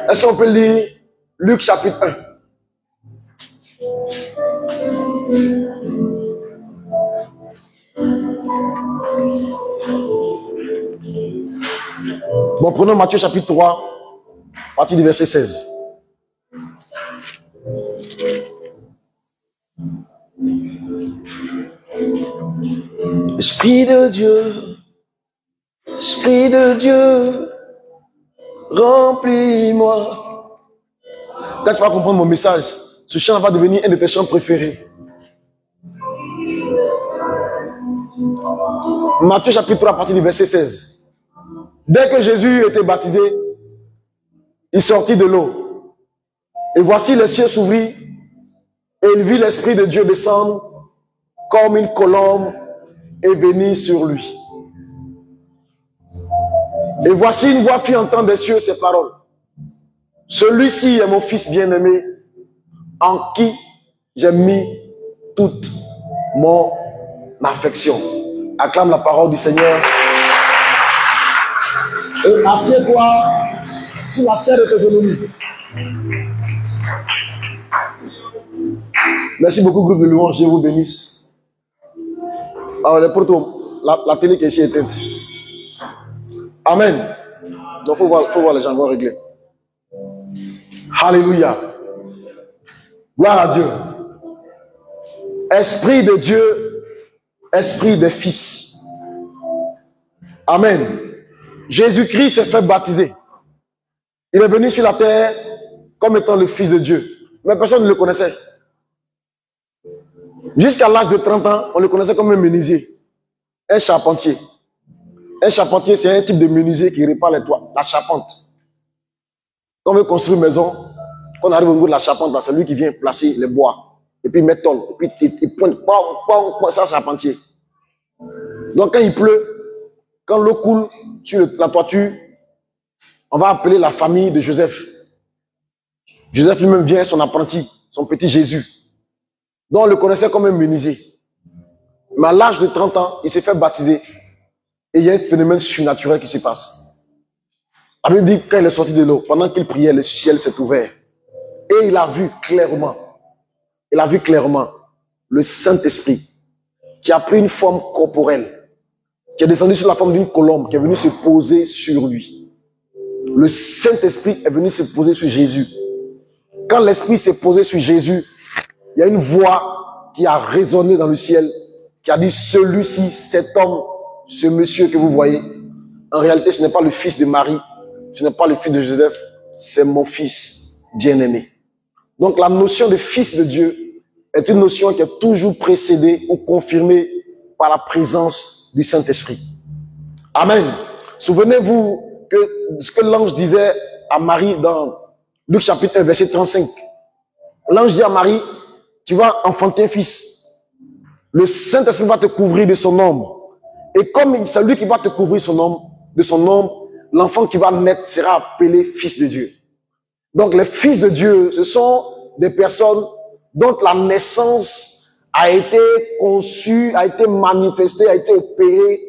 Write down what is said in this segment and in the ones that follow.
Est-ce qu'on peut lire Luc chapitre 1? Bon, prenons Matthieu chapitre 3, à partir du verset 16. Esprit de Dieu, remplis-moi. Quand tu vas comprendre mon message, ce chant va devenir un de tes chants préférés. Matthieu chapitre 3, à partir du verset 16. Dès que Jésus était baptisé, il sortit de l'eau. Et voici les cieux s'ouvrirent, et il vit l'Esprit de Dieu descendre comme une colombe et venir sur lui. Et voici une voix fit entendre des cieux ces paroles. Celui-ci est mon fils bien-aimé, en qui j'ai mis toute mon affection. Acclame la parole du Seigneur. Et assieds-toi sur la terre de tes ennemis. Merci beaucoup, groupe de louanges. Dieu vous bénisse. Alors, les potos, la télé qui est ici est éteinte. Amen. Donc, il faut voir les gens vont régler. Alléluia. Gloire à Dieu. Esprit de Dieu, esprit des fils. Amen. Jésus-Christ s'est fait baptiser. Il est venu sur la terre comme étant le Fils de Dieu. Mais personne ne le connaissait. Jusqu'à l'âge de 30 ans, on le connaissait comme un menuisier. Un charpentier. Un charpentier, c'est un type de menuisier qui répare les toits, la charpente. Quand on veut construire une maison, quand on arrive au niveau de la charpente, c'est lui qui vient placer les bois. Et puis il met tôle. Et puis il pointe, ça, charpentier. Donc quand il pleut, quand l'eau coule sur la toiture, on va appeler la famille de Joseph. Joseph lui-même vient, son apprenti, son petit Jésus. Donc on le connaissait comme un menuisier. Mais à l'âge de 30 ans, il s'est fait baptiser. Et il y a un phénomène surnaturel qui se passe. La Bible dit que quand il est sorti de l'eau, pendant qu'il priait, le ciel s'est ouvert. Et il a vu clairement le Saint-Esprit qui a pris une forme corporelle, qui est descendu sur la forme d'une colombe, qui est venu se poser sur lui. Le Saint-Esprit est venu se poser sur Jésus. Quand l'Esprit s'est posé sur Jésus, il y a une voix qui a résonné dans le ciel, qui a dit, celui-ci, cet homme, ce monsieur que vous voyez, en réalité, ce n'est pas le fils de Marie, ce n'est pas le fils de Joseph, c'est mon fils bien-aimé. Donc la notion de fils de Dieu est une notion qui est toujours précédée ou confirmée par la présence du Saint-Esprit. Amen. Souvenez-vous que ce que l'ange disait à Marie dans Luc chapitre 1, verset 35. L'ange dit à Marie, tu vas enfanter un fils. Le Saint-Esprit va te couvrir de son ombre. Et comme c'est lui qui va te couvrir de son ombre, l'enfant qui va naître sera appelé fils de Dieu. Donc les fils de Dieu, ce sont des personnes dont la naissance a été conçue, a été manifestée, a été opérée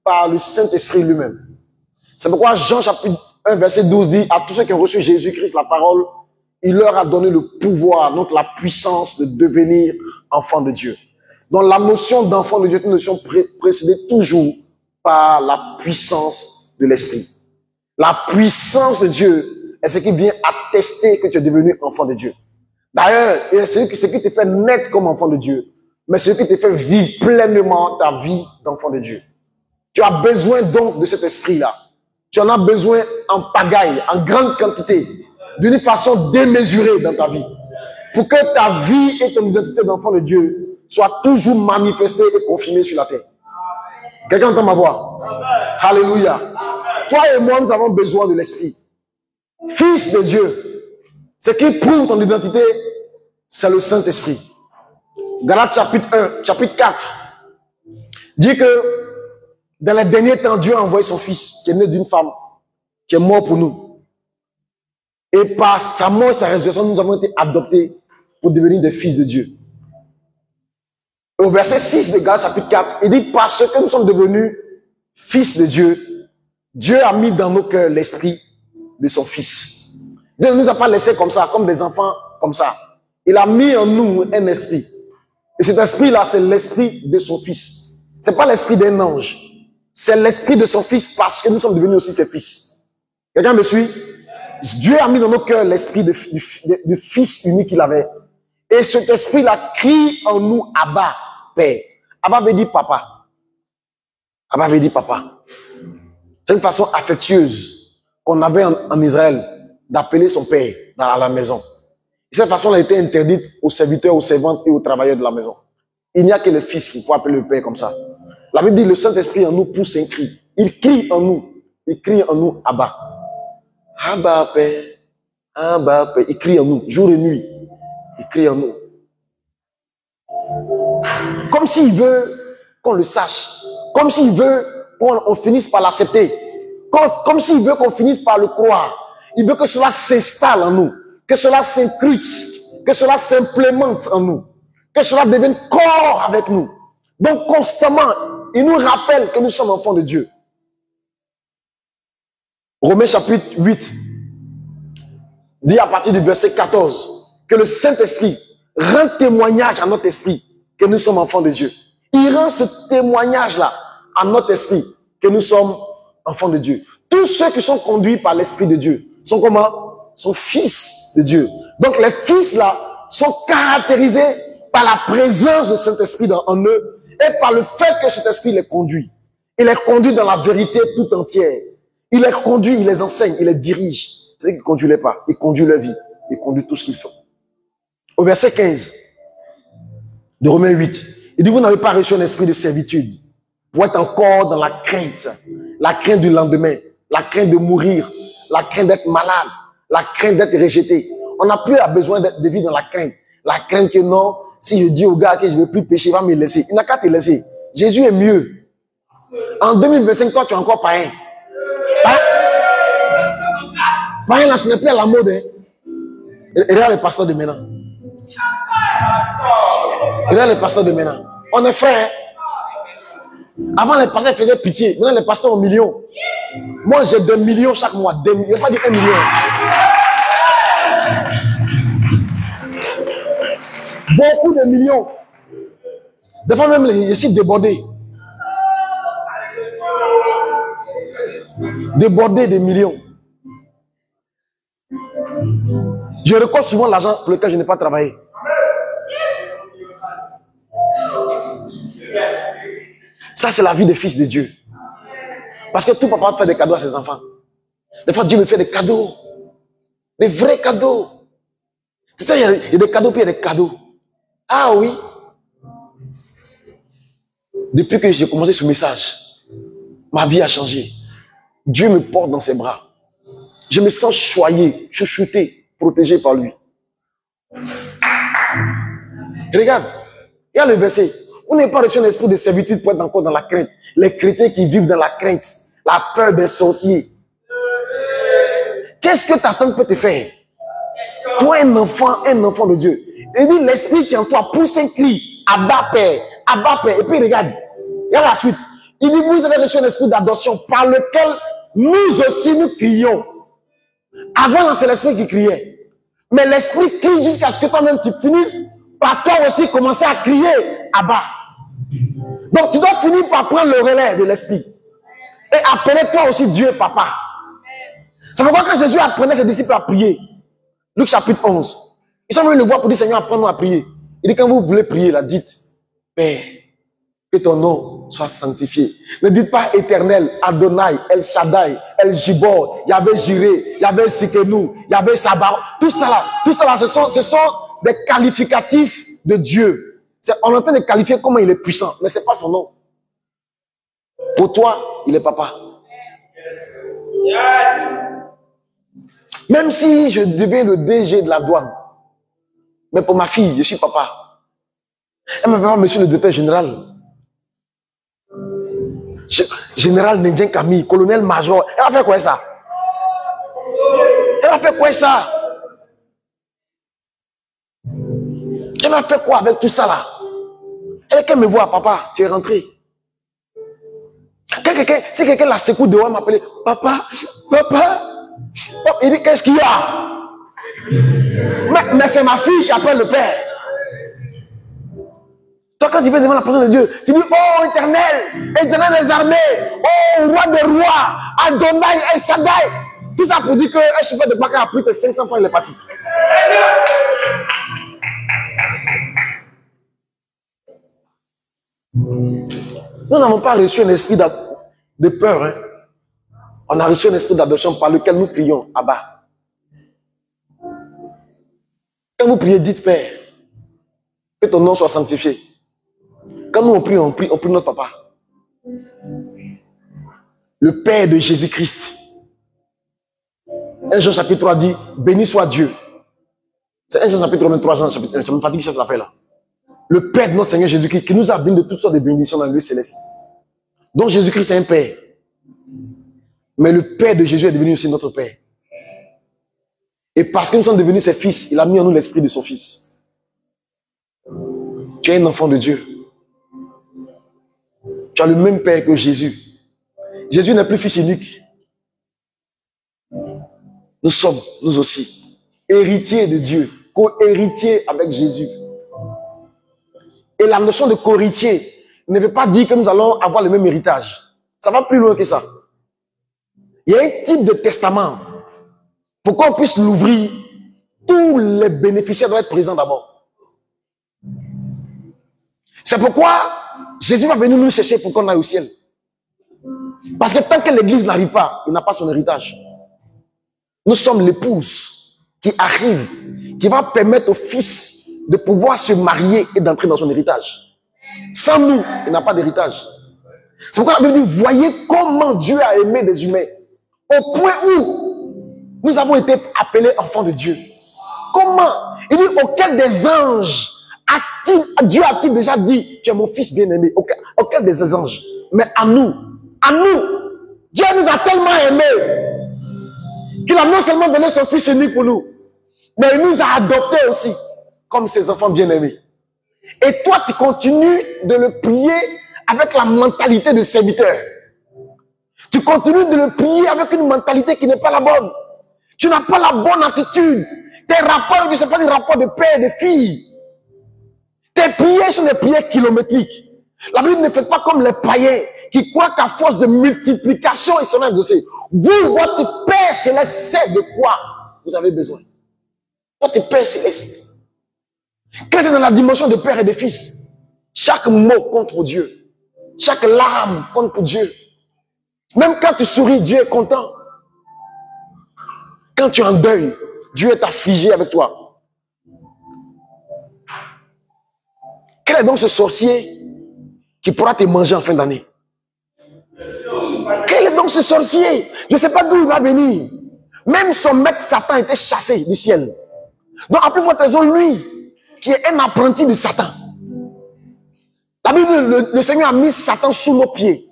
par le Saint-Esprit lui-même. C'est pourquoi Jean chapitre 1 verset 12 dit, à tous ceux qui ont reçu Jésus-Christ la parole, il leur a donné le pouvoir, donc la puissance de devenir enfants de Dieu. Donc la notion d'enfant de Dieu est une notion précédée toujours par la puissance de l'Esprit. La puissance de Dieu est ce qui vient attester que tu es devenu enfant de Dieu. D'ailleurs, c'est ce qui te fait naître comme enfant de Dieu, mais c'est ce qui te fait vivre pleinement ta vie d'enfant de Dieu. Tu as besoin donc de cet esprit-là. Tu en as besoin en pagaille, en grande quantité, d'une façon démesurée dans ta vie. Pour que ta vie et ton identité d'enfant de Dieu soient toujours manifestées et confirmées sur la terre. Quelqu'un entend ma voix? Alléluia. Toi et moi, nous avons besoin de l'esprit. Fils de Dieu, ce qui prouve ton identité, c'est le Saint-Esprit. Galates chapitre 4 dit que dans les derniers temps, Dieu a envoyé son Fils qui est né d'une femme, qui est mort pour nous. Et par sa mort et sa résurrection, nous avons été adoptés pour devenir des fils de Dieu. Au verset 6 de Galates chapitre 4, il dit, parce que nous sommes devenus fils de Dieu, Dieu a mis dans nos cœurs l'esprit de son Fils. Dieu ne nous a pas laissés comme ça, comme des enfants comme ça. Il a mis en nous un esprit. Et cet esprit-là, c'est l'esprit de son fils. C'est pas l'esprit d'un ange. C'est l'esprit de son fils parce que nous sommes devenus aussi ses fils. Quelqu'un me suit? Dieu a mis dans nos cœurs l'esprit du fils unique qu'il avait. Et cet esprit-là crie en nous, Abba, Père. Abba veut dire papa. Abba veut dire papa. C'est une façon affectueuse qu'on avait en Israël d'appeler son père dans la maison. Cette façon a été interdite aux serviteurs, aux servantes et aux travailleurs de la maison. Il n'y a que le fils qui peut appeler le père comme ça. La Bible dit le Saint-Esprit en nous pousse un cri. Il crie en nous. Il crie en nous, Abba. Abba, Père. Abba, Père. Il crie en nous, jour et nuit. Il crie en nous. Comme s'il veut qu'on le sache. Comme s'il veut qu'on finisse par l'accepter. Comme s'il veut qu'on finisse par le croire. Il veut que cela s'installe en nous. Que cela s'incruste. Que cela s'implémente en nous. Que cela devienne corps avec nous. Donc constamment, il nous rappelle que nous sommes enfants de Dieu. Romains chapitre 8 dit à partir du verset 14 que le Saint-Esprit rend témoignage à notre esprit que nous sommes enfants de Dieu. Il rend ce témoignage-là à notre esprit que nous sommes enfants de Dieu. Tous ceux qui sont conduits par l'Esprit de Dieu sont comment? Sont fils de Dieu. Donc les fils-là sont caractérisés par la présence du Saint-Esprit en eux et par le fait que cet esprit les conduit. Il les conduit dans la vérité tout entière. Il les conduit, il les enseigne, il les dirige. C'est vrai qu'il ne conduit les pas, il conduit leur vie, il conduit tout ce qu'ils font. Au verset 15 de Romains 8, il dit, vous n'avez pas reçu un esprit de servitude pour être encore dans la crainte du lendemain, la crainte de mourir, la crainte d'être malade, la crainte d'être rejeté. On n'a plus besoin de vivre dans la crainte que non, si je dis au gars que je ne veux plus pécher, il va me laisser. Il n'a qu'à te laisser. Jésus est mieux. En 2025, toi, tu es encore païen. Hein? Païen, là, ce n'est plus à la mode. Hein? Et regarde les pasteurs de maintenant. Regarde les pasteurs de maintenant. On est frères. Hein? Avant, les pasteurs faisaient pitié. Maintenant, les pasteurs ont millions. Moi, j'ai 2 millions chaque mois. Je ne vais pas dire 1 million. Beaucoup de millions. Des fois même, je suis débordé. Débordé de millions. Je récolte souvent l'argent pour lequel je n'ai pas travaillé. Ça, c'est la vie des fils de Dieu. Parce que tout papa fait des cadeaux à ses enfants. Des fois, Dieu me fait des cadeaux. Des vrais cadeaux. C'est ça, il y a des cadeaux puis il y a des cadeaux. Ah oui. Depuis que j'ai commencé ce message, ma vie a changé. Dieu me porte dans ses bras. Je me sens choyé, chouchouté, protégé par lui. Regarde, il y a le verset. Vous n'avez pas reçu un esprit de servitude pour être encore dans la crainte. Les chrétiens qui vivent dans la crainte, la peur des sorciers. Qu'est-ce que ta tante peut te faire? Toi, un enfant de Dieu. Il dit, l'esprit qui en toi pousse un cri, Abba Père, Abba Père. Et puis regarde, il y a la suite. Il dit, vous avez reçu un esprit d'adoption par lequel nous aussi nous crions. Avant, c'est l'esprit qui criait. Mais l'esprit crie jusqu'à ce que toi-même tu finisses par toi aussi commencer à crier Abba. Donc tu dois finir par prendre le relais de l'esprit. Et appeler toi aussi Dieu Papa. C'est pourquoi quand Jésus apprenait ses disciples à prier, Luc chapitre 11, ils sont venus le voir pour dire Seigneur, apprends-nous à prier. Il dit quand vous voulez prier, là, dites Père, que ton nom soit sanctifié. Ne dites pas éternel, Adonai, El Shaddai, El Jibor, Yahvé Jiré, Yahvé Sikenu, Yahvé Sabar. Tout ça là, ce sont des qualificatifs de Dieu. On est en train de qualifier comment il est puissant, mais ce n'est pas son nom. Pour toi, il est papa. Même si je deviens le DG de la douane, mais pour ma fille, je suis papa. Elle m'appelle monsieur le directeur général. Général Ndjen Camille, colonel major. Elle a fait quoi ça? Elle a fait quoi ça? Elle a fait quoi avec tout ça là? Elle, qu'elle me voit, papa, tu es rentré. Si quelqu'un la secoue dehors, elle m'appelle, papa, papa. Il dit, qu'est-ce qu'il y a? Mais c'est ma fille qui appelle le Père. Toi, quand tu viens devant la présence de Dieu, tu dis, oh éternel, éternel des armées, oh roi des rois, Adonai, El Shaddai. Tout ça pour dire qu'un chauffeur de Baka a pris tes 500 francs, il est parti. Nous n'avons pas reçu un esprit de peur. Hein. On a reçu un esprit d'adoption par lequel nous prions, Abba. Quand vous priez, dites Père, que ton nom soit sanctifié. Quand nous on prie notre papa. Le Père de Jésus-Christ. 1 Jean chapitre 3 dit, béni soit Dieu. C'est 1 Jean chapitre 23, Jean chapitre 1, ça me fatigue cette affaire-là. Le Père de notre Seigneur Jésus-Christ, qui nous a béni de toutes sortes de bénédictions dans le lieu céleste. Donc Jésus-Christ est un Père. Mais le Père de Jésus est devenu aussi notre Père. Et parce que nous sommes devenus ses fils, il a mis en nous l'esprit de son Fils. Tu es un enfant de Dieu. Tu as le même Père que Jésus. Jésus n'est plus fils unique. Nous sommes, nous aussi, héritiers de Dieu, co-héritiers avec Jésus. Et la notion de co-héritier ne veut pas dire que nous allons avoir le même héritage. Ça va plus loin que ça. Il y a un type de testament. Pour qu'on puisse l'ouvrir, tous les bénéficiaires doivent être présents d'abord. C'est pourquoi Jésus va venir nous chercher pour qu'on aille au ciel. Parce que tant que l'église n'arrive pas, il n'a pas son héritage. Nous sommes l'épouse qui arrive, qui va permettre au fils de pouvoir se marier et d'entrer dans son héritage. Sans nous, il n'a pas d'héritage. C'est pourquoi la Bible dit, voyez comment Dieu a aimé des humains. Au point où nous avons été appelés enfants de Dieu. Comment? Il dit, auquel des anges Dieu a-t-il déjà dit, tu es mon fils bien-aimé? Auquel des anges? Mais à nous, Dieu nous a tellement aimés qu'il a non seulement donné son fils unique pour nous, mais il nous a adoptés aussi comme ses enfants bien-aimés. Et toi, tu continues de le prier avec la mentalité de serviteur. Tu continues de le prier avec une mentalité qui n'est pas la bonne. Tu n'as pas la bonne attitude. Tes rapports, ce ne sont pas des rapports de père et de fille. Tes prières sont des prières kilométriques. La Bible ne fait pas comme les païens qui croient qu'à force de multiplication, ils seront exaucés. Vous, votre Père Céleste, sait de quoi vous avez besoin. Votre Père Céleste. Quand tu es dans la dimension de Père et de Fils, chaque mot compte pour Dieu. Chaque larme compte pour Dieu. Même quand tu souris, Dieu est content. Quand tu es en deuil, Dieu est affligé avec toi. Quel est donc ce sorcier qui pourra te manger en fin d'année? Quel est donc ce sorcier? Je ne sais pas d'où il va venir. Même son maître Satan était chassé du ciel. Donc, à plus forte raison, lui, qui est un apprenti de Satan. La Bible, le Seigneur a mis Satan sous nos pieds.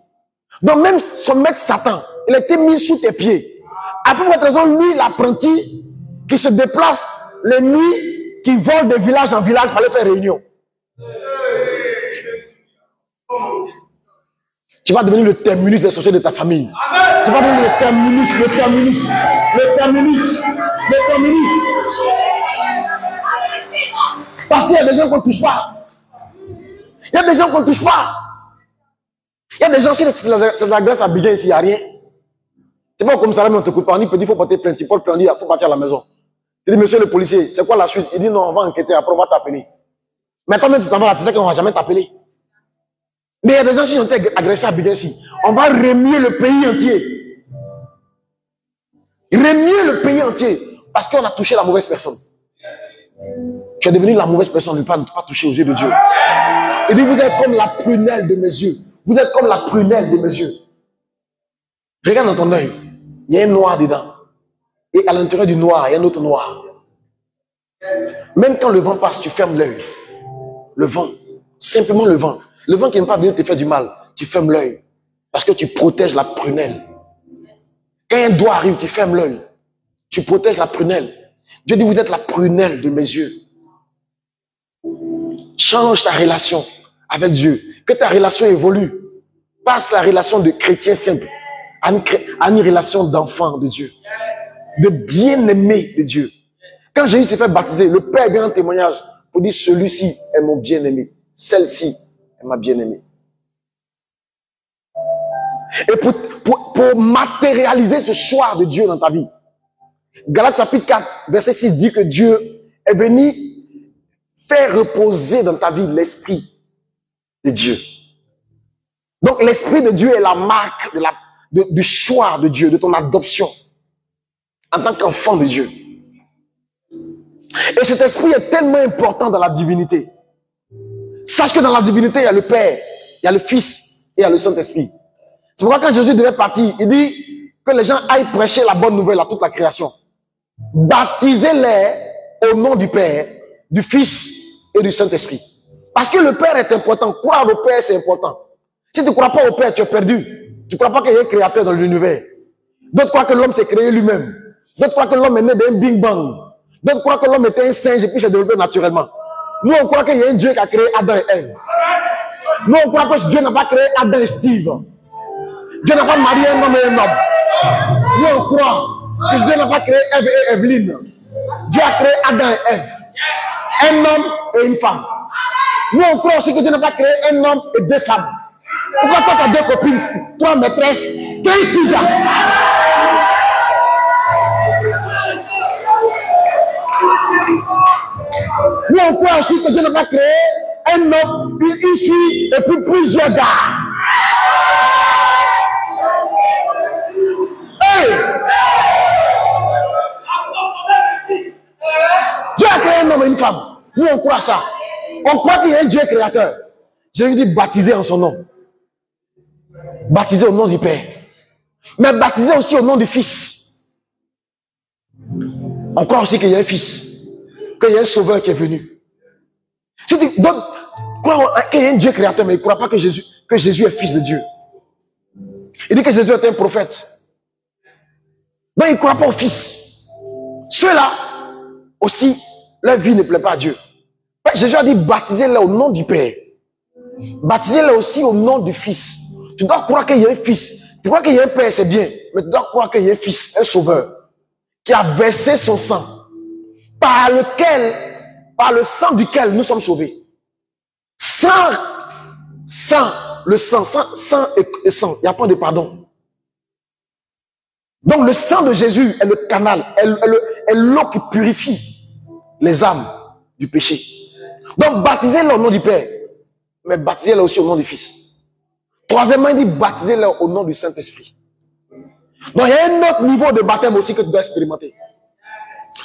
Donc, même son maître Satan, il a été mis sous tes pieds. À plus forte raison, lui, l'apprenti, qui se déplace les nuits, qui vole de village en village pour aller faire réunion. Tu vas devenir le terminus des sorciers de ta famille. Amen. Tu vas devenir le terminus. Parce qu'il y a des gens qu'on ne touche pas. Il y a des gens qu'on ne touche pas. Il y a des gens, si c'est la grâce à Bidjan ici, il n'y a rien. C'est pas comme ça, mais on te coupe pas. On dit, petit, il faut porter plainte. Tu portes plainte, il faut partir à la maison. Tu dis, monsieur le policier, c'est quoi la suite? Il dit, non, on va enquêter, après on va t'appeler. Mais toi-même, tu t'en vas là, tu sais qu'on ne va jamais t'appeler. Mais il y a des gens qui ont été agressés à Bidjan ici. On va remuer le pays entier. Remuer le pays entier. Parce qu'on a touché la mauvaise personne. Tu es devenu la mauvaise personne, ne pas toucher aux yeux de Dieu. Il dit, vous êtes comme la prunelle de mes yeux. Vous êtes comme la prunelle de mes yeux. Regarde dans ton œil. Il y a un noir dedans. Et à l'intérieur du noir, il y a un autre noir. Même quand le vent passe, tu fermes l'œil. Le vent. Simplement le vent. Le vent qui n'aime pas venir te faire du mal, tu fermes l'œil. Parce que tu protèges la prunelle. Quand un doigt arrive, tu fermes l'œil. Tu protèges la prunelle. Dieu dit, vous êtes la prunelle de mes yeux. Change ta relation avec Dieu. Que ta relation évolue. Passe la relation de chrétien simple à une relation d'enfant de Dieu. De bien-aimé de Dieu. Quand Jésus s'est fait baptiser, le Père vient en témoignage pour dire celui-ci est mon bien-aimé, celle-ci est ma bien-aimée. Et pour matérialiser ce choix de Dieu dans ta vie, Galates chapitre 4, verset 6 dit que Dieu est venu faire reposer dans ta vie l'Esprit de Dieu. Donc l'Esprit de Dieu est la marque du choix de Dieu, de ton adoption en tant qu'enfant de Dieu. Et cet esprit est tellement important dans la divinité. Sache que dans la divinité, il y a le Père, il y a le Fils et il y a le Saint-Esprit. C'est pourquoi quand Jésus devait partir, il dit que les gens aillent prêcher la bonne nouvelle à toute la création. Baptisez-les au nom du Père, du Fils et du Saint-Esprit. Parce que le Père est important. Croire au Père, c'est important. Si tu ne crois pas au Père, tu es perdu. Tu ne crois pas qu'il y ait un créateur dans l'univers. D'autres croient que l'homme s'est créé lui-même. D'autres croient que l'homme est né d'un Big Bang. D'autres croient que l'homme était un singe et puis s'est développé naturellement. Nous, on croit qu'il y a un Dieu qui a créé Adam et Ève. Nous, on croit que Dieu n'a pas créé Adam et Steve. Dieu n'a pas marié un homme et un homme. Nous, on croit que Dieu n'a pas créé Ève et Evelyne. Dieu a créé Adam et Ève. Un homme et une femme. Nous, on croit aussi que Dieu n'a pas créé un homme et deux femmes. Pourquoi toi, tu as deux copines, trois maîtresses, 10 ans? Nous, on croit aussi que Dieu n'a pas créé un homme, une fille et puis plusieurs gars. Hey! Dieu a créé un homme et une femme. Nous, on croit ça. On croit qu'il y a un Dieu créateur. Jésus dit baptiser en son nom. Baptiser au nom du Père. Mais baptiser aussi au nom du Fils. On croit aussi qu'il y a un Fils. Qu'il y a un Sauveur qui est venu. Si tu crois qu'il y a un Dieu créateur, mais il ne croit pas que Jésus est Fils de Dieu. Il dit que Jésus est un prophète. Donc il ne croit pas au Fils. Ceux-là aussi, leur vie ne plaît pas à Dieu. Jésus a dit baptisez-les au nom du Père. Baptisez-les aussi au nom du Fils. Tu dois croire qu'il y a un Fils. Tu crois qu'il y a un Père, c'est bien. Mais tu dois croire qu'il y a un Fils, un Sauveur, qui a versé son sang, par le sang duquel nous sommes sauvés. Sans le sang, sang et sang, il n'y a pas de pardon. Donc le sang de Jésus est le canal, est l'eau qui purifie les âmes du péché. Donc baptisez-les au nom du Père, mais baptisez-les aussi au nom du Fils. Troisièmement, il dit baptisez-les au nom du Saint-Esprit. Donc il y a un autre niveau de baptême aussi que tu dois expérimenter.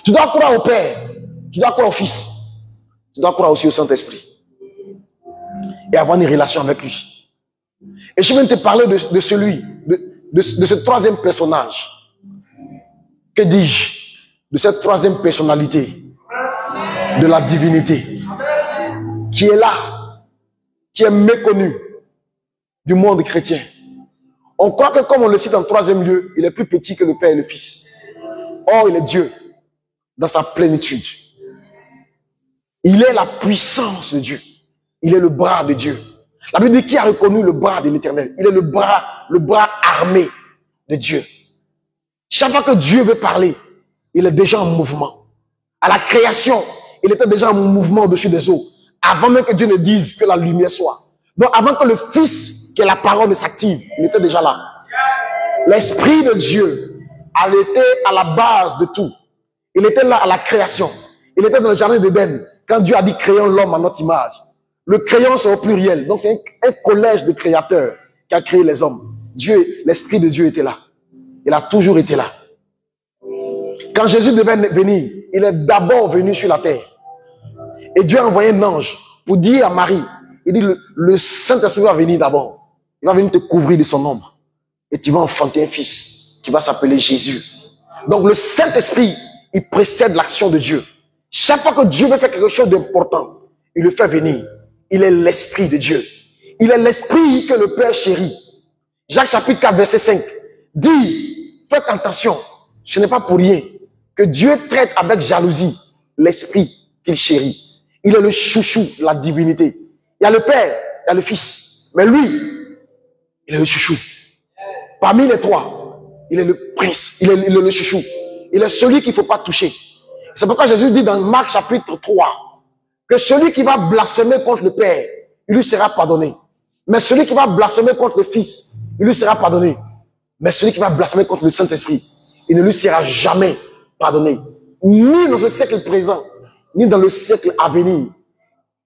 Tu dois croire au Père, tu dois croire au Fils, tu dois croire aussi au Saint-Esprit. Et avoir une relation avec lui. Et je viens de te parler de ce troisième personnage. Que dis-je? De cette troisième personnalité de la divinité qui est là, qui est méconnue du monde chrétien. On croit que comme on le cite en troisième lieu, il est plus petit que le Père et le Fils. Or, il est Dieu dans sa plénitude. Il est la puissance de Dieu. Il est le bras de Dieu. La Bible dit qui a reconnu le bras de l'Éternel. Il est le bras armé de Dieu. Chaque fois que Dieu veut parler, il est déjà en mouvement. À la création, il était déjà en mouvement au-dessus des eaux. Avant même que Dieu ne dise que la lumière soit. Donc avant que le Fils, qui est la parole, ne s'active, il était déjà là. L'Esprit de Dieu était à la base de tout. Il était là à la création. Il était dans le jardin d'Éden. Quand Dieu a dit créons l'homme à notre image. Le crayon, c'est au pluriel. Donc, c'est un collège de créateurs qui a créé les hommes. Dieu, l'Esprit de Dieu était là. Il a toujours été là. Quand Jésus devait venir, il est d'abord venu sur la terre. Et Dieu a envoyé un ange pour dire à Marie, il dit, le Saint-Esprit va venir d'abord. Il va venir te couvrir de son ombre. Et tu vas enfanter un fils qui va s'appeler Jésus. Donc, le Saint-Esprit, il précède l'action de Dieu. Chaque fois que Dieu veut faire quelque chose d'important, il le fait venir. Il est l'Esprit de Dieu. Il est l'Esprit que le Père chérit. Jacques chapitre 4, verset 5 dit, faites attention, ce n'est pas pour rien que Dieu traite avec jalousie l'Esprit qu'il chérit. Il est le chouchou de la divinité. Il y a le Père, il y a le Fils. Mais lui, il est le chouchou. Parmi les trois, il est le prince, il est le chouchou. Il est celui qu'il ne faut pas toucher. C'est pourquoi Jésus dit dans Marc chapitre 3 que celui qui va blasphémer contre le Père, il lui sera pardonné. Mais celui qui va blasphémer contre le Fils, il lui sera pardonné. Mais celui qui va blasphémer contre le Saint-Esprit, il ne lui sera jamais pardonné. Ni dans ce siècle présent, ni dans le siècle à venir.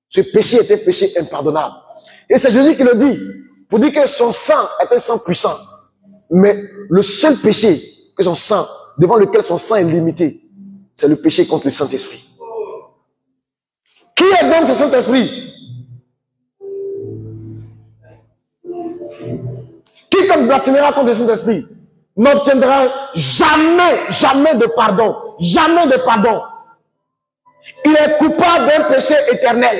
Ce péché était un péché impardonnable. Et c'est Jésus qui le dit, pour dire que son sang est un sang puissant. Mais le seul péché que son sang, devant lequel son sang est limité, c'est le péché contre le Saint-Esprit. Qui est donc ce Saint-Esprit? Quiconque blasphémera contre le Saint-Esprit n'obtiendra jamais de pardon. Jamais de pardon. Il est coupable d'un péché éternel.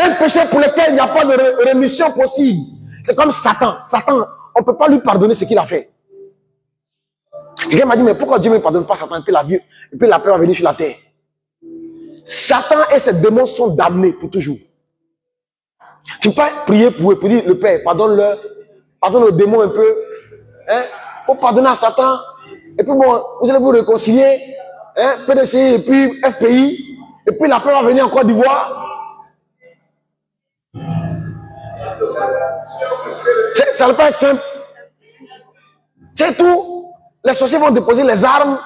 Un péché pour lequel il n'y a pas de rémission possible. C'est comme Satan. Satan, on ne peut pas lui pardonner ce qu'il a fait. Quelqu'un m'a dit, mais pourquoi Dieu ne me pardonne pas Satan? Et puis la paix va venir sur la terre. Satan et ses démons sont damnés pour toujours. Tu peux pas prier pour eux, pour dire, le Père, pardonne-leur, pardonne aux démons un peu, hein, pour pardonner à Satan, et puis bon, vous allez vous réconcilier, hein, PDC, et puis FPI, et puis la paix va venir en Côte d'Ivoire. Ça ne va pas être simple. C'est tout. Les sorciers vont déposer les armes,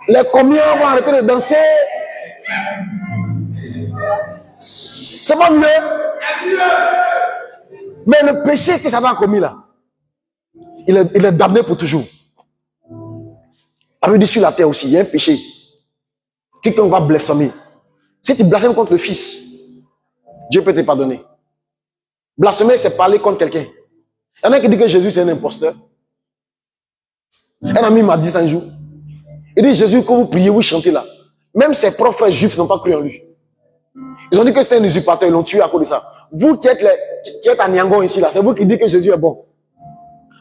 les communs vont arrêter de danser. C'est pas mieux. Mais le péché que Satan a commis là, il est damné pour toujours. Avec sur la terre aussi, il y a un péché. Quelqu'un va blasphémer. Si tu blasphèmes contre le Fils, Dieu peut te pardonner. Blasphémer, c'est parler contre quelqu'un. Il y en a qui disent que Jésus c'est un imposteur. Un ami m'a dit ça un jour. Il dit, Jésus, quand vous priez, vous chantez là. Même ses propres frères juifs n'ont pas cru en lui. Ils ont dit que c'était un usurpateur, ils l'ont tué à cause de ça. Vous qui êtes à Niangon ici, là, c'est vous qui dites que Jésus est bon.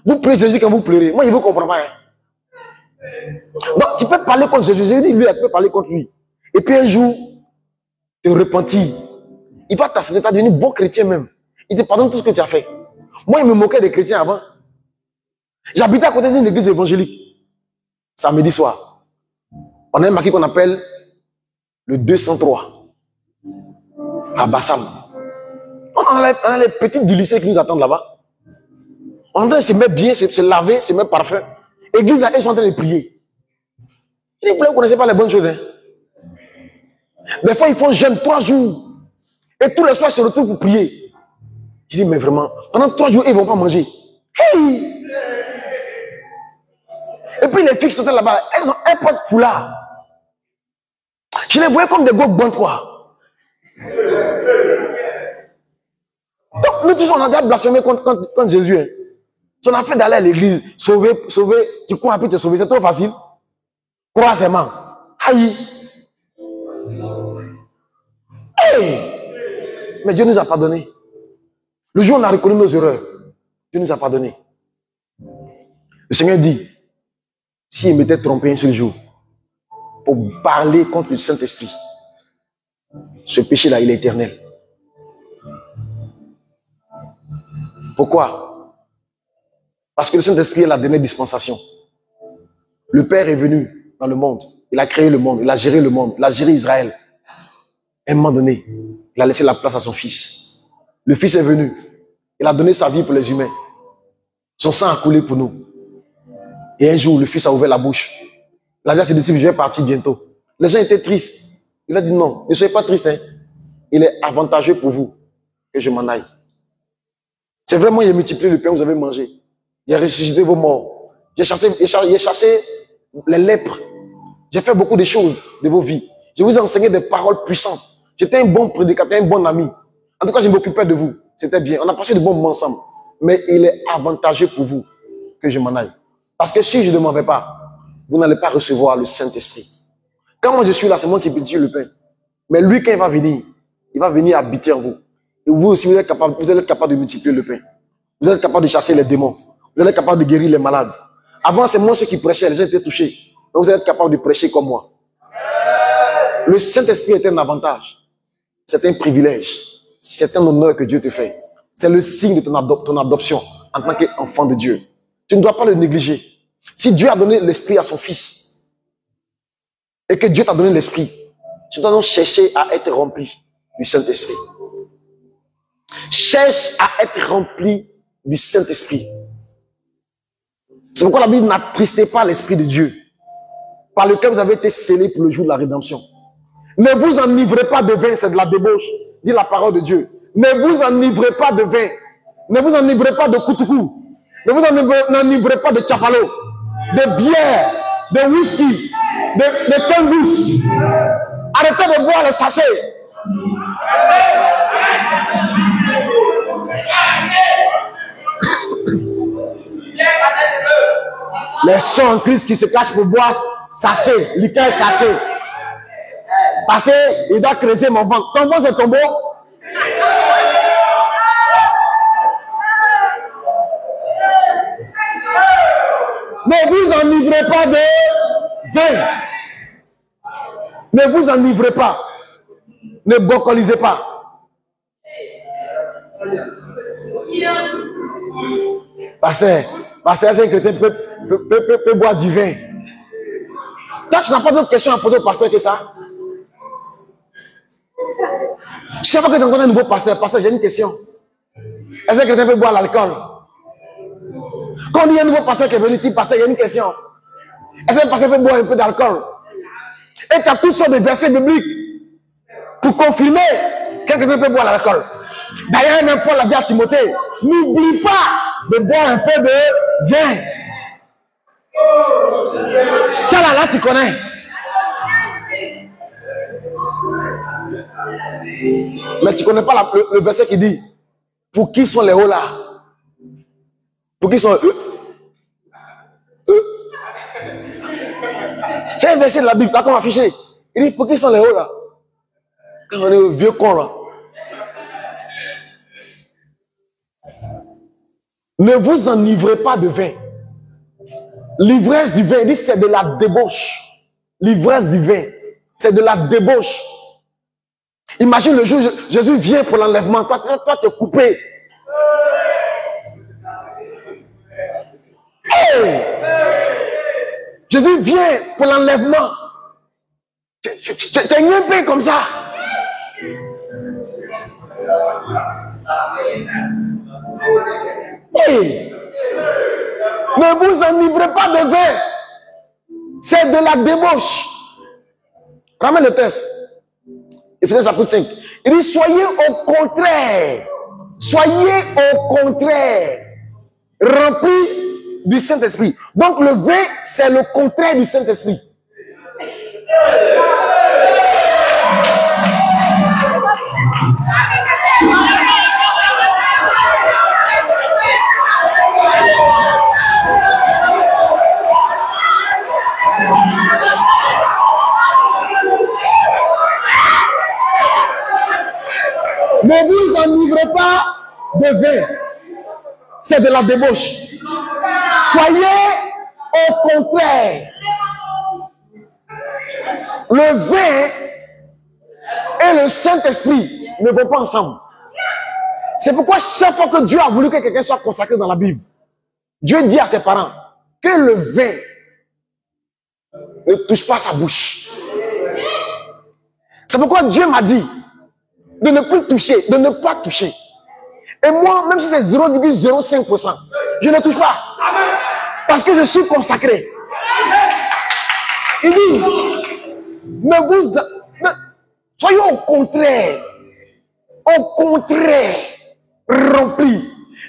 Vous priez Jésus quand vous pleurez. Moi, je ne vous comprends pas. Hein. Donc, tu peux parler contre Jésus. Jésus dit, lui, tu peux parler contre lui. Et puis un jour, te repentir. Il va t'assurer, tu es devenu bon chrétien même. Il te pardonne tout ce que tu as fait. Moi, il me moquait des chrétiens avant. J'habitais à côté d'une église évangélique. Samedi soir. On a un marquis qu'on appelle le 203. À Bassam. On a les petites du lycée qui nous attendent là-bas. On est en train de se mettre bien, se laver, se mettre parfum. Église là, ils sont en train de prier. Vous ne connaissez pas les bonnes choses. Hein? Des fois, ils font jeûne 3 jours. Et tous les soirs, ils se retrouvent pour prier. Je dis, mais vraiment, pendant 3 jours, ils ne vont pas manger. Hey! Et puis les filles qui sont là-bas, elles ont un pot de foulard. Je les voyais comme des gars bons, quoi. Donc, nous tous, on a déjà blasphémé contre Jésus. Hein. Son affaire d'aller à l'église, sauver, tu crois puis te sauver, c'est trop facile. Crois seulement. Aïe. Hey! Mais Dieu nous a pardonné. Le jour où on a reconnu nos erreurs, Dieu nous a pardonné. Le Seigneur dit, s'il m'était trompé un seul jour, pour parler contre le Saint-Esprit, ce péché-là, il est éternel. Pourquoi? Parce que le Saint-Esprit est la dernière dispensation. Le Père est venu dans le monde. Il a créé le monde. Il a géré le monde. Il a géré Israël. À un moment donné, il a laissé la place à son Fils. Le Fils est venu. Il a donné sa vie pour les humains. Son sang a coulé pour nous. Et un jour, le Fils a ouvert la bouche. Il a dit à ses disciples, je vais partir bientôt. Les gens étaient tristes. Il a dit non, ne soyez pas tristes. Hein. Il est avantageux pour vous que je m'en aille. C'est vraiment, il a multiplié le pain que vous avez mangé. Il a ressuscité vos morts. J'ai chassé les lèpres. J'ai fait beaucoup de choses de vos vies. Je vous ai enseigné des paroles puissantes. J'étais un bon prédicateur, un bon ami. En tout cas, je m'occupais de vous. C'était bien. On a passé de bons moments ensemble. Mais il est avantageux pour vous que je m'en aille. Parce que si je ne m'en vais pas, vous n'allez pas recevoir le Saint-Esprit. Quand moi je suis là, c'est moi qui peux dire le pain. Mais lui, quand il va venir habiter en vous. Et vous aussi, vous allez être capable de multiplier le pain. Vous êtes capable de chasser les démons. Vous allez être capable de guérir les malades. Avant, c'est moi ceux qui prêchaient, les gens étaient touchés. Donc vous allez être capable de prêcher comme moi. Le Saint-Esprit est un avantage. C'est un privilège. C'est un honneur que Dieu te fait. C'est le signe de ton adoption en tant qu'enfant de Dieu. Tu ne dois pas le négliger. Si Dieu a donné l'esprit à son fils, et que Dieu t'a donné l'esprit, tu dois donc chercher à être rempli du Saint-Esprit. Cherche à être rempli du Saint-Esprit. C'est pourquoi la Bible n'attristez pas l'Esprit de Dieu, par lequel vous avez été scellés pour le jour de la rédemption. Ne vous enivrez pas de vin, c'est de la débauche, dit la parole de Dieu. Ne vous enivrez pas de vin. Ne vous enivrez pas de koutoukou. Ne vous enivrez pas de tchapalo, de bière, de whisky, de cambouche. Arrêtez de boire les sachets. Les sons en Christ qui se cachent pour boire sachet, liqueur sachet. Parce qu'il doit creuser mon ventre. Tombeau, c'est tombeau. Ne vous enivrez pas de vin. Ne vous enivrez pas. Ne bocolisez pas. Parce que un chrétien peut boire du vin. Toi, tu n'as pas d'autre question à poser au pasteur que ça. Chaque fois que tu rencontres un nouveau pasteur, j'ai une question. Est-ce que quelqu'un peut boire l'alcool? Quand il y a un nouveau pasteur qui est venu, dit pasteur, il y a une question. Est-ce que le pasteur peut boire un peu d'alcool? Et tu as toutes sortes de versets bibliques pour confirmer que quelqu'un peut boire l'alcool. D'ailleurs, même Paul a dit à Timothée, n'oublie pas de boire un peu de vin. Ça là, tu connais. Mais tu ne connais pas le verset qui dit, pour qui sont les hauts là? Pour qui sont eux? C'est un verset de la Bible, là qu'on va afficher. Il dit, pour qui sont les hauts là? Quand on est au vieux con là. Ne vous enivrez pas de vin. L'ivresse du vin, il dit, c'est de la débauche. L'ivresse du vin, c'est de la débauche. Imagine le jour où Jésus vient pour l'enlèvement. Toi, tu es coupé. Hey! Jésus vient pour l'enlèvement. Tu es grimpé comme ça. Hey! Ne vous enivrez pas de vin. C'est de la débauche. Ramène le texte. Éphésiens chapitre 5. Il dit, soyez au contraire. Soyez au contraire. Remplis du Saint-Esprit. Donc le vin, c'est le contraire du Saint-Esprit. Ne vous enivrez pas de vin. C'est de la débauche. Soyez au contraire. Le vin et le Saint-Esprit ne vont pas ensemble. C'est pourquoi chaque fois que Dieu a voulu que quelqu'un soit consacré dans la Bible, Dieu dit à ses parents que le vin ne touche pas sa bouche. C'est pourquoi Dieu m'a dit de ne plus toucher, de ne pas toucher. Et moi, même si c'est 0,05%, je ne touche pas. Parce que je suis consacré. Il dit, soyez au contraire remplis.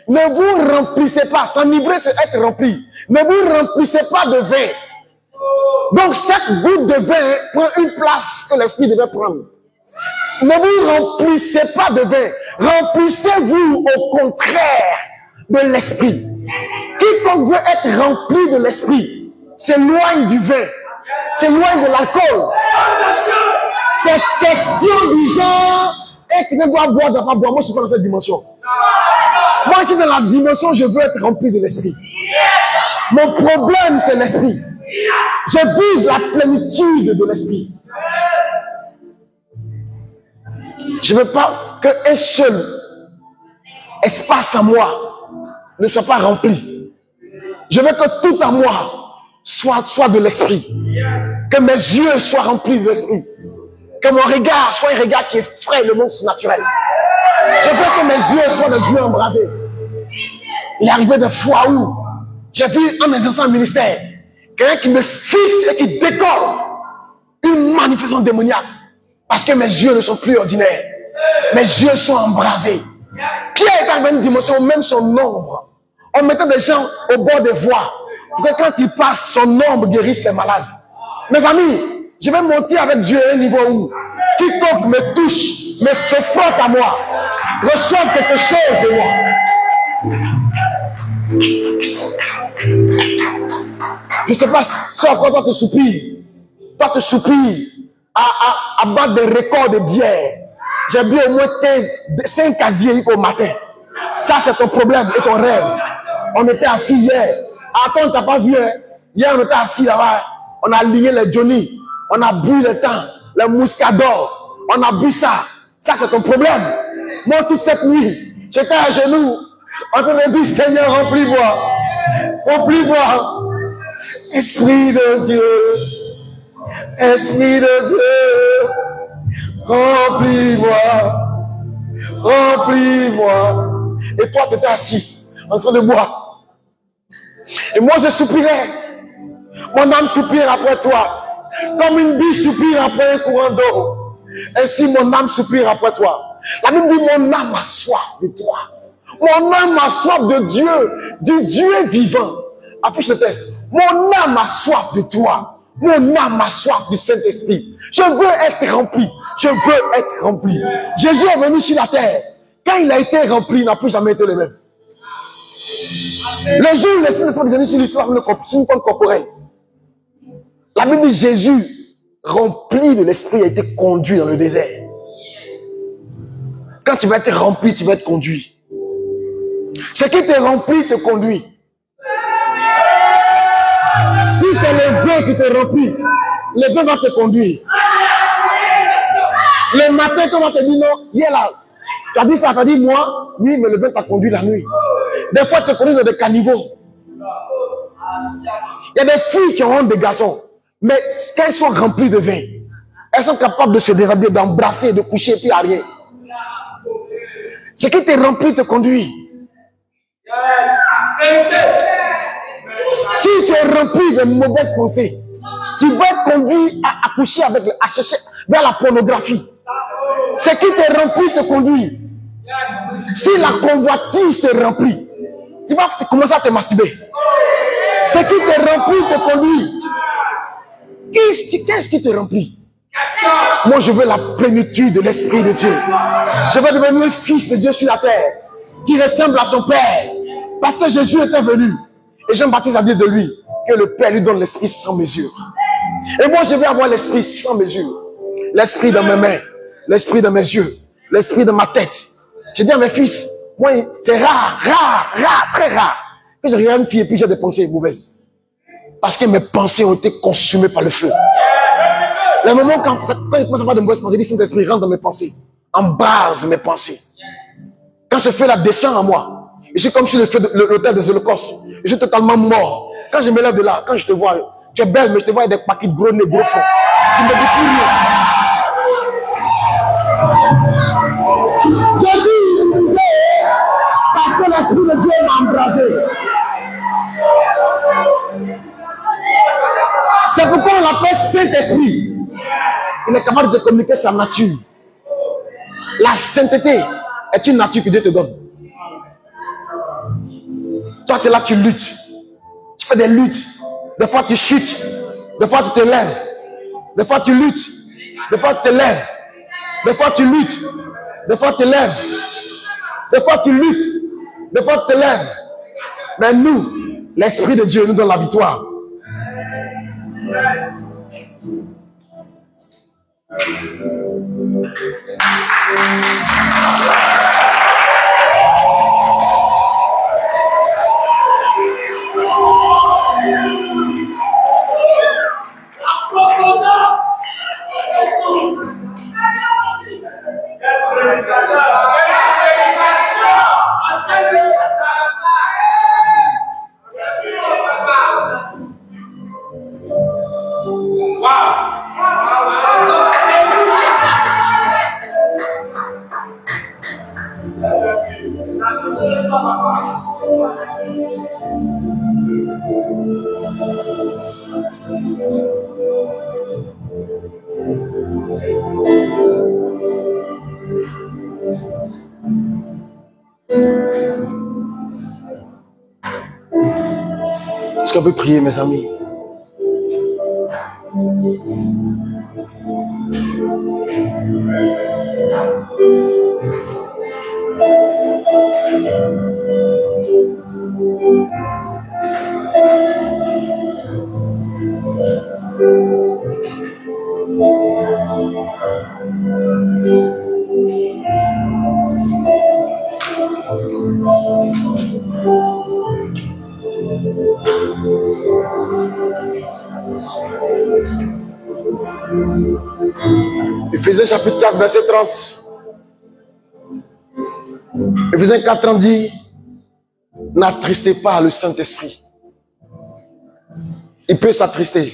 Ne vous remplissez pas. S'enivrer, c'est être rempli. Ne vous remplissez pas de vin. Donc, chaque goutte de vin prend une place que l'esprit devait prendre. Ne vous remplissez pas de vin. Remplissez-vous au contraire de l'esprit. Quiconque veut être rempli de l'esprit s'éloigne du vin, s'éloigne de l'alcool. Des questions du genre, et qui ne doit boire, doit pas boire. Moi, je suis pas dans cette dimension. Moi, je suis dans la dimension, je veux être rempli de l'esprit. Mon problème, c'est l'esprit. Je vise la plénitude de l'esprit. Je ne veux pas qu'un seul espace à moi ne soit pas rempli. Je veux que tout à moi soit de l'esprit. Que mes yeux soient remplis de l'esprit. Que mon regard soit un regard qui effraie le monde naturel. Je veux que mes yeux soient des yeux embrasés. Il est arrivé des fois où j'ai vu un des anciens ministères, quelqu'un qui me fixe et qui décolle une manifestation démoniaque. Parce que mes yeux ne sont plus ordinaires. Mes yeux sont embrasés. Pierre est arrivé à une dimension où même son ombre. On mettait des gens au bord des voies. Pour que quand il passe, son ombre guérisse les malades. Mes amis, je vais monter avec Dieu à un niveau où quiconque me touche, se frotte à moi, reçoit quelque chose de moi. Je ne sais pas si encore toi te soupires. Toi te soupires à battre des records de bière. J'ai bu au moins 5 casiers au matin. Ça, c'est ton problème et ton rêve. On était assis hier. Attends, tu n'as pas vu, hein? Hier, on était assis là-bas. On a aligné les Johnny. On a bu le temps. Le Muscador. On a bu ça. Ça, c'est ton problème. Moi, toute cette nuit, j'étais à genoux. En train de dire, Seigneur, remplis-moi. Remplis-moi. Esprit de Dieu. Esprit de Dieu. Remplis-moi. Remplis-moi. Et toi, tu étais assis, en train de boire. Et moi, je soupirais. Mon âme soupire après toi. Comme une biche soupire après un courant d'eau. Ainsi, mon âme soupire après toi. La Bible dit, mon âme a soif de toi. Mon âme a soif de Dieu, du Dieu vivant. Affiche le texte. Mon âme a soif de toi. Mon âme a soif du Saint-Esprit. Je veux être rempli. Je veux être rempli. Jésus est venu sur la terre. Quand il a été rempli, il n'a plus jamais été le même. Le jour où le Saint-Esprit est venu sur lui, c'est une forme corporelle. La Bible dit Jésus, rempli de l'Esprit, a été conduit dans le désert. Quand tu vas être rempli, tu vas être conduit. Ce qui te remplit te conduit. Si c'est le vin qui te remplit, le vin va te conduire. Le matin, quand on va te dire non, il est là. Tu as dit ça, tu as dit moi, oui, mais le vin t'a conduit la nuit. Des fois, tu te conduis dans des caniveaux. Il y a des filles qui ont des garçons, mais quand elles sont remplies de vin, elles sont capables de se déshabiller, d'embrasser, de coucher, puis à rien. Ce qui te remplit te conduit. Si tu es rempli de mauvaises pensées, tu vas être conduit à coucher avec, à chercher vers la pornographie. Ce qui te remplit te conduit. Si la convoitise te remplit, tu vas commencer à te masturber. Ce qui te remplit te conduit. Qu'est-ce qui te remplit? Moi, je veux la plénitude de l'Esprit de Dieu. Je veux devenir un fils de Dieu sur la terre, qui ressemble à son Père. Parce que Jésus était venu. Et Jean-Baptiste a dit de lui que le Père lui donne l'Esprit sans mesure. Et moi, je vais avoir l'Esprit sans mesure. L'Esprit dans mes mains, l'Esprit dans mes yeux, l'Esprit dans ma tête. Je dis à mes fils, moi, c'est rare, très rare, que je regarde une fille et puis j'ai des pensées mauvaises. Parce que mes pensées ont été consumées par le feu. Le moment quand je commence à avoir de mauvaises pensées, je dis, Saint-Esprit, rentre dans mes pensées, embrase mes pensées. Quand ce feu-là descend en moi, je suis comme sur l'autel des holocaustes. Je suis totalement mort. Quand je me lève de là, quand je te vois, tu es belle, mais je te vois avec des paquets de gros nez, gros fond. Tu ne me dis plus rien. Jésus disait, parce que l'Esprit de Dieu m'a embrasé. C'est pourquoi on l'appelle Saint-Esprit. Il est capable de communiquer sa nature. La sainteté est une nature que Dieu te donne. Toi, tu es là, tu luttes. Tu fais des luttes. Des fois, tu chutes. Des fois, tu te lèves. Des fois, tu luttes. Des fois, tu te lèves. Des fois, tu luttes. Des fois, tu te lèves. Des fois, tu luttes. Des fois, tu te lèves. Mais nous, l'Esprit de Dieu nous donne la victoire. Est-ce qu'on peut prier, mes amis? Éphésiens chapitre 4, verset 30. Éphésiens 4, 30 dit: n'attristez pas le Saint-Esprit. Il peut s'attrister,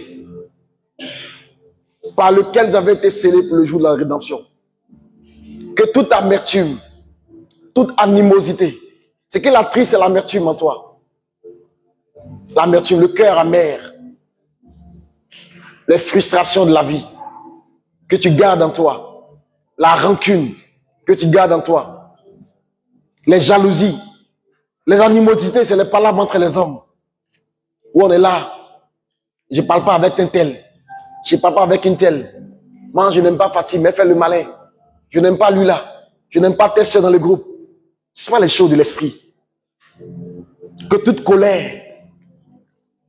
par lequel vous avez été scellés pour le jour de la rédemption. Que toute amertume, toute animosité, ce qui l'attriste, c'est l'amertume en toi. L'amertume, le cœur amer, les frustrations de la vie que tu gardes en toi, la rancune que tu gardes en toi, les jalousies, les animosités, c'est les palabres entre les hommes. Où on est là, je ne parle pas avec un tel, je ne parle pas avec une telle. Moi, je n'aime pas Fatih, mais fais le malin. Je n'aime pas lui là, je n'aime pas tes soeurs dans le groupe. Ce ne sont pas les choses de l'esprit. Que toute colère,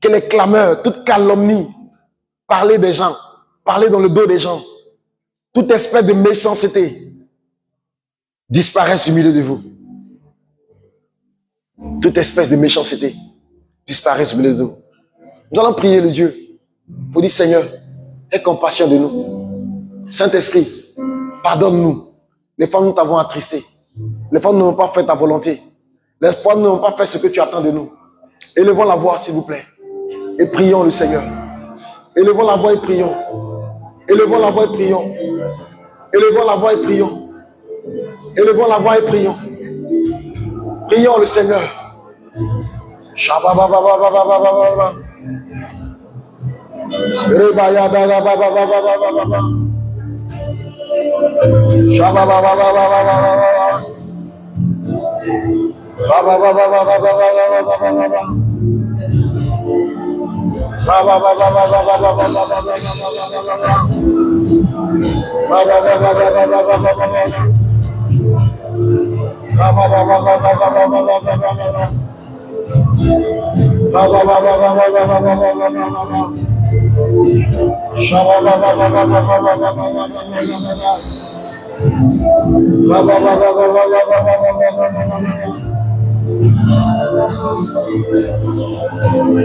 que les clameurs, toute calomnie, parler des gens, parler dans le dos des gens, toute espèce de méchanceté disparaisse du milieu de vous. Toute espèce de méchanceté disparaisse du milieu de vous. Nous allons prier le Dieu pour dire: Seigneur, aie compassion de nous. Saint-Esprit, pardonne-nous. Les fois nous t'avons attristé. Les fois nous n'avons pas fait ta volonté. Les fois nous n'avons pas fait ce que tu attends de nous. Élevons la voix, s'il vous plaît. Et prions le Seigneur. Élevons la voix et prions. Élevons la voix et prions. Élevons la voix et prions. Élevons la voix et prions. Prions le Seigneur. Shabababababababababa. Rebayadabababababababa. Shababababababababa. Babababababababababa.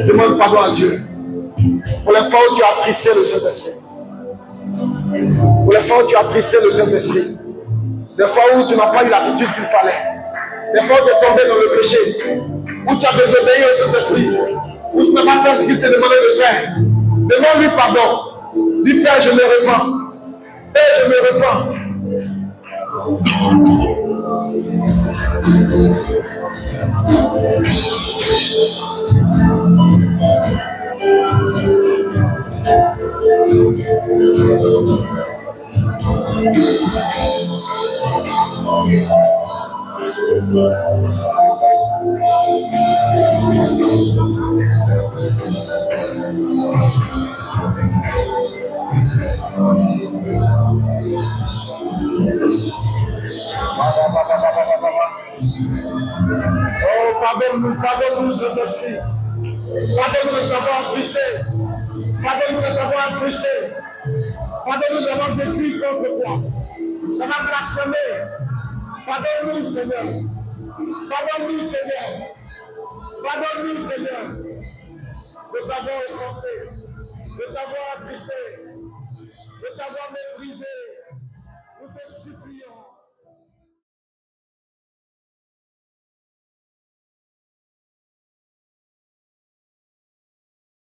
Demande pardon à Dieu pour les fois où tu as attristé le Saint-Esprit. Pour les fois où tu as attristé le Saint-Esprit. Des fois où tu n'as pas eu l'attitude qu'il fallait. Des fois où tu es tombé dans le péché. Où tu as désobéi au Saint-Esprit. Où tu n'as pas fait ce qu'il te demandait de faire. Demande-lui pardon. Dis: Père, je me repens. Père, je me repens. Oh, pardonne-nous, pardonne-nous, Saint-Esprit. Pardonne-nous de t'avoir attristé. Pardonne-nous de t'avoir attristé. Pardonne-nous d'avoir vécu contre toi. D'avoir blasphémé. Pardonne-nous, Seigneur. Pardonne-nous, Seigneur. Pardonne-nous, Seigneur. De t'avoir offensé. De t'avoir attristé. De t'avoir méprisé.